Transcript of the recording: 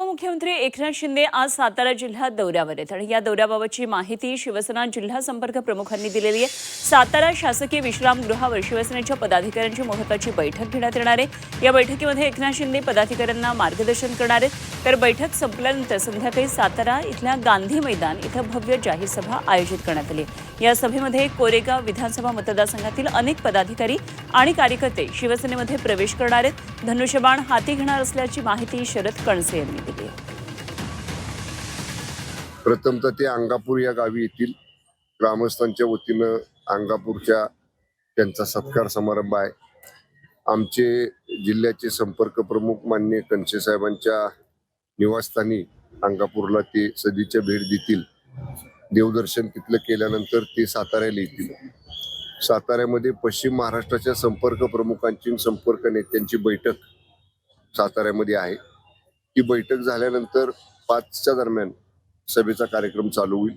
मुख्यमंत्री एकनाथ शिंदे आज सातारा जिल्ह्यात दौऱ्यावर आहेत आणि या दौऱ्याबाबतची माहिती शिवसेना जिल्हा संपर्क प्रमुखांनी दिलेली आहे। सातारा शासकीय विश्रामगृहावर शिवसेनेच्या पदाधिकाऱ्यांची महत्त्वाची बैठक घेण्यात येणार आहे। या बैठकीमध्ये एकनाथ शिंदे पदाधिकाऱ्यांना मार्गदर्शन करणार आहेत। तर बैठक संपल्यानंतर संध्याकाळी सातारा इथल्या गांधी मैदान इथं भव्य जाहीर सभा आयोजित करण्यात आली। या सभेमध्ये कोरेगाव विधानसभा मतदारसंघातील अनेक पदाधिकारी आणि कार्यकर्ते शिवसेनेमध्ये प्रवेश करणार आहेत। धनुष्यबाण हाती घेणार असल्याची माहिती शरद कणसे यांनी दिली। प्रथमतः ते अंगापूर या गावी येतील। ग्रामस्थांच्या वतीनं अंगापूरच्या त्यांचा सत्कार समारंभ आहे। आमचे जिल्ह्याचे संपर्क प्रमुख माननीय कणसे साहेबांच्या निवासस्थानी अंगापूरला ते सदिच्छा भेट देतील। देवदर्शन तिथलं केल्यानंतर ते साताऱ्याला येतील। साताऱ्यामध्ये पश्चिम महाराष्ट्राच्या संपर्क प्रमुखांची संपर्क नेत्यांची बैठक साताऱ्यामध्ये आहे। ही बैठक झाल्यानंतर 5च्या दरम्यान सभेचा कार्यक्रम चालू होईल।